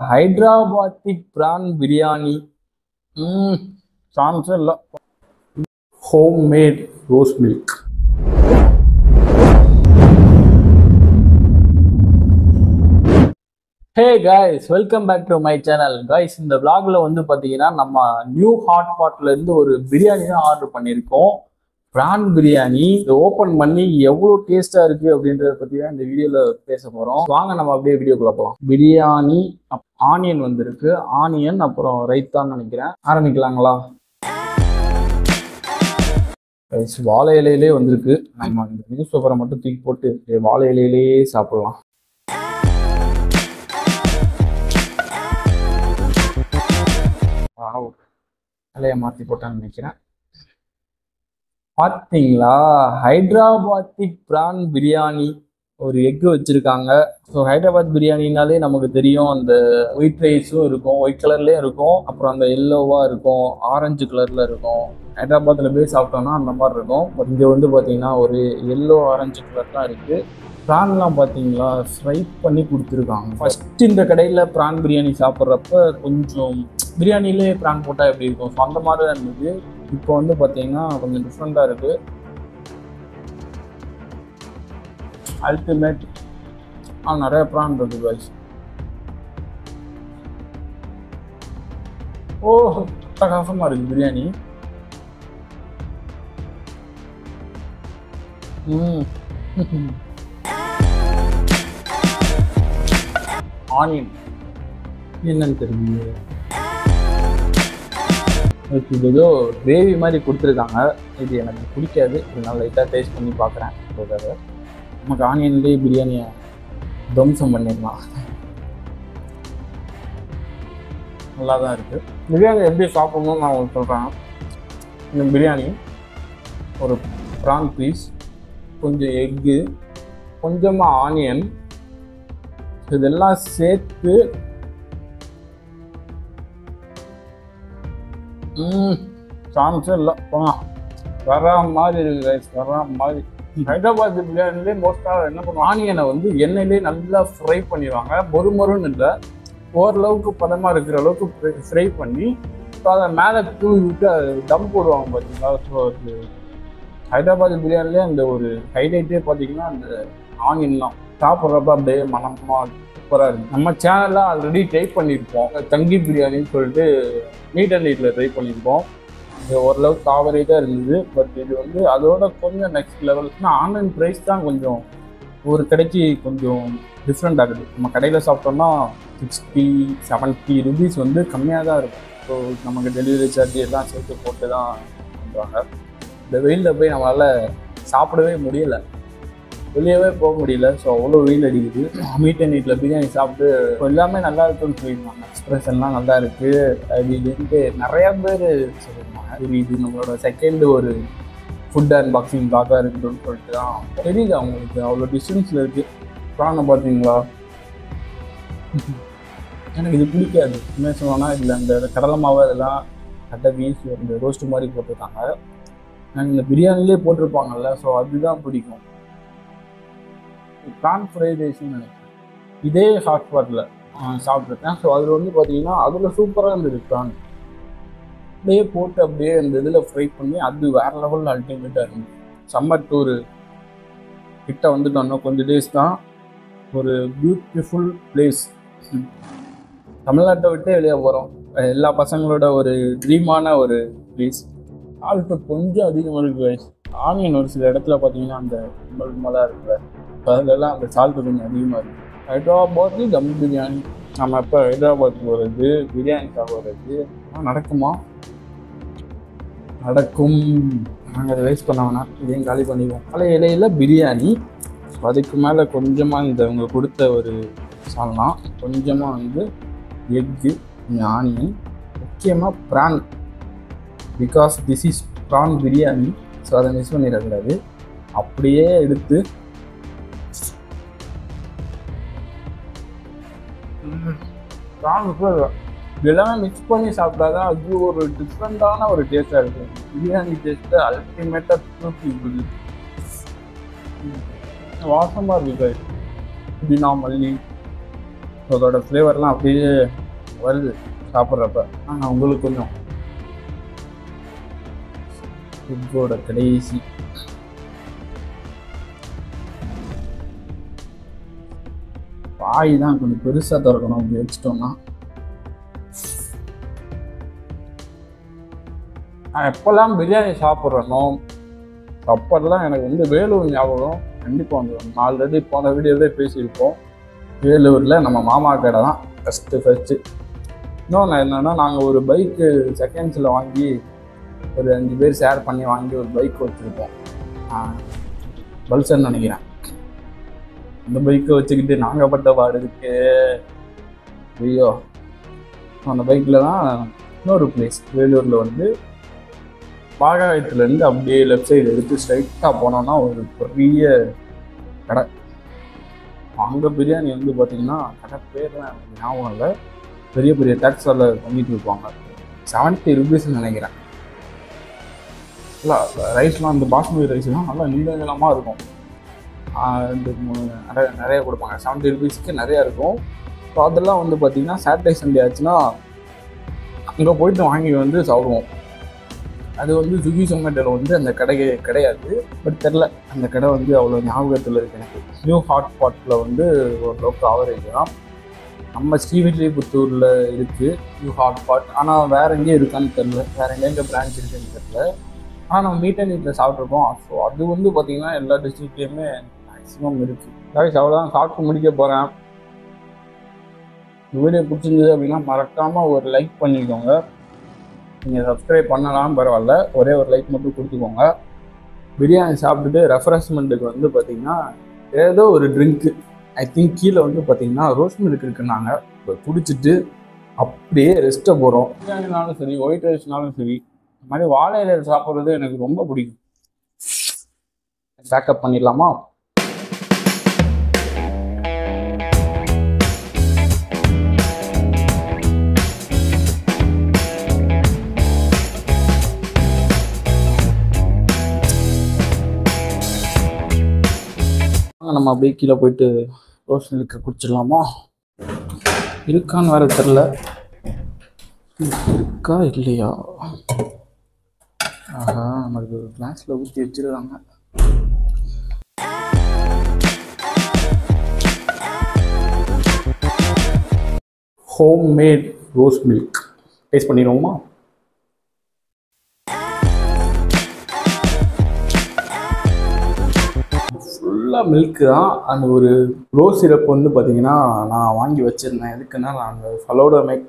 ஹைதராபாத்திக் பிரான் பிரியாணி. சான்ஸே இல்லை. Home made rose milk. Hey guys, welcome back to my channel. Guys, இந்த vlogல வந்து பார்த்தீங்கன்னா நம்ம நியூ ஹாட் பாட்ல இருந்து ஒரு பிரியாணி தான் ஆர்டர் பண்ணியிருக்கோம். பிரான் பிரியாணி. இதை ஓப்பன் பண்ணி எவ்வளோ டேஸ்டா இருக்கு அப்படின்றத பத்தி தான் இந்த வீடியோல பேச போறோம். வாங்க நம்ம அப்படியே வீடியோக்குள்ள போகலாம். பிரியாணி ஆனியன் வந்திருக்கு. ஆனியன் அப்புறம் ரைத்தான்னு நினைக்கிறேன். ஆரம்பிக்கலாங்களா? வாழை இலையிலே வந்திருக்கு. நம்ம இந்த நியூஸ் பேப்பரை மட்டும் தூக்கி போட்டு வாழை இலையிலேயே சாப்பிடலாம். இலையை மாற்றி போட்டான்னு நினைக்கிறேன். பார்த்தீங்களா, ஹைதராபாத்திக் பிரான் பிரியாணி. ஒரு எக்கு வச்சிருக்காங்க. ஸோ ஹைதராபாத் பிரியாணினாலே நமக்கு தெரியும், அந்த ஒயிட் ரைஸும் இருக்கும், ஒயிட் கலர்லேயும் இருக்கும், அப்புறம் அந்த எல்லோவாக இருக்கும், ஆரஞ்சு கலரில் இருக்கும். ஹைதராபாத்தில் போய் சாப்பிட்டோம்னா அந்த மாதிரி இருக்கும். பட் இங்கே வந்து பார்த்தீங்கன்னா ஒரு எல்லோ ஆரஞ்சு கலர் தான் இருக்குது. ப்ரான்லாம் பார்த்தீங்களா, ஃப்ரை பண்ணி கொடுத்துருக்காங்க. ஃபஸ்ட்டு இந்த கடையில் ப்ரான் பிரியாணி சாப்பிட்றப்ப கொஞ்சம் பிரியாணிலே ப்ரான் போட்டால் எப்படி இருக்கும், ஸோ அந்த மாதிரி தான் இருந்தது. இப்போ வந்து பார்த்தீங்கன்னா கொஞ்சம் டிஃப்ரெண்ட்டாக இருக்குது. அல்டிமேட். நிறைய ப்ரான் இருக்குது guys. ஓ, அட்டகாசமாக இருக்குது பிரியாணி. ஆனியன் என்னன்னு தெரியுது. இது ஏதோ கிரேவி மாதிரி கொடுத்துருக்காங்க. இது எனக்கு பிடிக்காது. இதனால லைட்டாக டேஸ்ட் பண்ணி பார்க்குறேன். நமக்கு ஆனியன்லேயே பிரியாணியை தம்சம் பண்ணிடலாம். நல்லா தான் இருக்குது. பிரியாணி எப்படி சாப்பிடணும்னு நான் உங்களுக்கு சொல்கிறேன். இந்த பிரியாணி ஒரு ப்ரான் பீஸ், கொஞ்சம் எக்கு, கொஞ்சமாக ஆனியன், இதெல்லாம் சேர்த்து சான்ஸே இல்லை. வர மாதிரி இருக்குது ரைஸ், வர மாதிரி. ஹைதராபாத் பிரியாணிலே மோஸ்ட்டாக என்ன பண்ணுவோம், ஆனியனை வந்து எண்ணெயிலே நல்லா ஃப்ரை பண்ணிடுவாங்க. மொறுன்னு இல்லை, ஓரளவுக்கு பதமாக இருக்கிற அளவுக்கு ஃப்ரை பண்ணி அதை மேலே தூவி விட்டு தம் போடுவாங்க பார்த்தீங்களா. ஸோ அது ஹைதராபாத் பிரியாணிலே அந்த ஒரு ஹைலைட்டே பார்த்தீங்கன்னா அந்த ஆனியன் தான். சாப்பிட்றப்ப அப்படியே மனமாக சூப்பராக இருக்குது. நம்ம சேனலில் ஆல்ரெடி ட்ரை பண்ணியிருப்போம், தங்கி பிரியாணின்னு சொல்லிட்டு மீட் அண்ட் ஈட்டில் ட்ரை பண்ணியிருப்போம். இது ஓரளவுக்கு ஆவரேஜாக இருந்தது. பட் இது வந்து அதோட கொஞ்சம் நெக்ஸ்ட் லெவல்ஸ்னால் ஆன்லைன் ப்ரைஸ் தான் கொஞ்சம் ஒரு கடைக்கு கொஞ்சம் டிஃப்ரெண்ட் ஆகுது. நம்ம கடையில் சாப்பிட்டோம்னா 60-70 ருபீஸ் வந்து கம்மியாக தான் இருக்கும். ஸோ நமக்கு டெலிவரி சார்ஜ் எல்லாம் சேர்த்து போட்டு தான் பண்ணுறாங்க. இந்த வெயிலில் போய் நம்மளால் சாப்பிடவே முடியலை, வெளியவே போக முடியல. ஸோ அவ்வளோ வெயில் அடிக்குது. மீட் அண்ட் ஈட்டில் பிரியாணி சாப்பிட்டு எல்லாமே நல்லா இருக்குன்னு சொல்லியிருந்தாங்க. எக்ஸ்பிரஷன்லாம் நல்லா இருக்குது அப்படின்ட்டு நிறையா பேர் சொல்லியிருந்தாங்க. இது நம்மளோட செகண்ட் ஒரு ஃபுட் அன்பாக்சிங் பிளாக்காக இருக்குதுன்னு சொல்லிட்டு தான் தெரியுது. அவங்களுக்கு அவ்வளோ டிஸ்டன்ஸில் இருக்குது. ப்ரானை பார்த்தீங்களா, எனக்கு இது பிடிக்காது. என்ன சொன்னோன்னா இதில் அந்த கடலை மாவு அதெல்லாம் கட்டை வீசி இந்த ரோஸ்ட்டு மாதிரி போட்டிருக்காங்க. எனக்கு இந்த பிரியாணிலே போட்டிருப்பாங்கல்ல, ஸோ அதுதான் பிடிக்கும். ப்ரான் ஃப்ரைட் ரைஸ்ன்னு நினைக்கிறேன், இதே ஹாட் பாட்டில் சாப்பிட்ருக்கேன். ஸோ அதில் வந்து பார்த்தீங்கன்னா அதில் சூப்பராக இருந்தது. ப்ரான் அப்படியே போட்டு அப்படியே அந்த இதில் ஃப்ரை பண்ணி அது வேறு லெவலில் அல்டிமேட்டாக இருந்துச்சு. சம்மர் டூரு கிட்ட வந்துட்டோம்னா கொஞ்சம் டேஸ் தான். ஒரு பியூட்டிஃபுல் பிளேஸ். தமிழ்நாட்டை விட்டு வெளியே போகிறோம். எல்லா பசங்களோட ஒரு ட்ரீமான ஒரு பிளேஸ். சால்ட்டு கொஞ்சம் அதிகமாக இருக்குது. ஆனியன் ஒரு சில இடத்துல பார்த்தீங்கன்னா அந்த மலாக இருக்கிற அதிலெல்லாம் அந்த சால்ட்டு கொஞ்சம் அதிகமாக இருக்குது. ஹைதராபாத்லி தம் பிரியாணி. நம்ம எப்போ ஹைதராபாத் போகிறது, பிரியாணி சாப்பிட்றது நடக்குமா? நடக்கும். நாங்கள் அதை வேஸ்ட் பண்ண வேணாம், இதையும் காலி பண்ணிடுவோம். பழைய இலையில் பிரியாணி, அதுக்கு மேலே கொஞ்சமாக இந்த இவங்க கொடுத்த ஒரு சால்னா, கொஞ்சமாக வந்து எக்கு, ஆனியன், முக்கியமாக prawn. Because this is prawn biryani. So அதை மிஸ் பண்ணிடக்கூடாது. அப்படியே எடுத்து எல்லாமே மிக்ஸ் பண்ணி சாப்பிட்டா தான் அது ஒரு டிஃப்ரெண்டான ஒரு டேஸ்டாக இருக்கும். பிரியாணி டேஸ்ட்டு அல்டிமேட்டாக தூக்கி இருக்குது. வாசமாக இருக்குது. புதினா, மல்லி, அதோட ஃப்ளேவர்லாம் அப்படியே வருது சாப்பிட்றப்ப. ஆனால் உங்களுக்கு கொஞ்சம் ஃபுட்டோட கடைசி வாய் தான் கொஞ்சம் பெருசாக திறக்கணும். அப்படி வச்சுட்டோம்னா நான் எப்போல்லாம் பிரியாணி சாப்பிட்றேனோ அப்போல்லாம் எனக்கு வந்து வேலூர் ஞாபகம் கண்டிப்பாக வந்துடும். ஆல்ரெடி போன வீடியோவிலே பேசியிருப்போம். வேலூரில் நம்ம மாமா கடை தான் ஃபஸ்ட்டு. இன்னொன்று என்னென்னா, நாங்கள் ஒரு பைக்கு செகண்ட்ஸில் வாங்கி ஒரு 5 பேர் ஷேர் பண்ணி வாங்கி ஒரு பைக் வச்சுருப்போம். பல்சர்னு நினைக்கிறேன். அந்த பைக்கை வச்சுக்கிட்டு நாங்கள் பட்ட பாடு இருக்கு. ஐயோ, அந்த பைக்கில் தான் இன்னொரு பிளேஸ் வேலூரில் வந்து பாகாயத்துலேருந்து அப்படியே லெஃப்ட் சைடு எடுத்து ஸ்ட்ரைட்டாக போனோன்னா ஒரு பெரிய கடை. அங்கே பிரியாணி வந்து பார்த்திங்கன்னா கடை பேர்லாம் எனக்கு ஞாபகம் இல்லை. பெரிய பெரிய டேக்ஸில் பண்ணிட்டு இருப்பாங்க. 70 ருபீஸ்ன்னு நினைக்கிறேன். இல்லை, ரைஸ்லாம் அந்த பாஸ்மதி ரைஸ்லாம் நல்லா நீளமாக இருக்கும். நிறைய கொடுப்பாங்க. 70 ருபீஸ்க்கு நிறையா இருக்கும். ஸோ அதெல்லாம் வந்து பார்த்திங்கன்னா சாட்டர்டே சண்டே ஆச்சுன்னா அங்கே போயிட்டு வாங்கி வந்து சாப்பிடுவோம். அது வந்து ஸ்விக்கி ஜொமேட்டோவில் வந்து அந்த கிடையாது. பட் தெரில, அந்த கடை வந்து அவ்வளோ ஞாபகத்தில் இருக்குது எனக்கு. நியூ ஹாட் பாட்டில் வந்து ஓரளவுக்கு ஆவரேஜ் தான். நம்ம ஸ்ரீவில்லிபுத்தூரில் இருக்குது நியூ ஹாட் பாட். ஆனால் வேறு எங்கேயும் இருக்கான்னு தெரில, வேறு எங்கே பிரான்ச் இருக்குன்னு தெரில. ஆனால் நம்ம மீட் அண்ட் ஈட்டில் சாப்பிட்ருக்கோம். ஸோ அது வந்து பார்த்திங்கன்னா எல்லா டிஸ்ட்ரிக்ட்லேயுமே மேக்ஸிமம் இருக்குது. அவ்வளோதான், சாப்பிட்டு முடிக்க போகிறேன். இந்த வீடியோ பிடிச்சிருந்தது அப்படின்னா மறக்காமல் ஒரு லைக் பண்ணிக்கோங்க. நீங்கள் சப்ஸ்கிரைப் பண்ணலாம் பரவாயில்ல, ஒரே ஒரு லைக் மட்டும் கொடுத்துக்கோங்க. பிரியாணி சாப்பிட்டுட்டு ரெஃப்ரெஷ்மெண்ட்டுக்கு வந்து பார்த்திங்கன்னா ஏதோ ஒரு ட்ரிங்க்கு, ஐ திங்க் கீழே வந்து பார்த்திங்கன்னா ரோஸ் மில்க் இருக்குன்னாங்க. இப்போ குடிச்சிட்டு அப்படியே ரெஸ்ட்டை போகிறோம். பிரியாணினாலும் சரி, ஒயிட் ரைஸ்னாலும் சரி, இந்த மாதிரி வாழை இலையில் சாப்பிட்றது எனக்கு ரொம்ப பிடிக்கும். பேக்கப் பண்ணிடலாமா? நம்ம அப்படியே கீழே போயிட்டு ரோஸ் மில்க் குடிச்சிடலாமா? இருக்கான்னு வேறு தெரில. இருக்கா இல்லையா? ஆஹா, நமக்கு ஒரு கிளாஸில் ஊற்றி வச்சுருக்காங்க. Home made rose milk taste பண்ணிடுவோமா? ஃபுல்லாக மில்க்கு தான். அந்த ஒரு ரோஸ் சிரப் வந்து பார்த்திங்கன்னா நான் வாங்கி வச்சுருந்தேன். எதுக்குன்னா நான் அந்த ஃபலோடா மேக்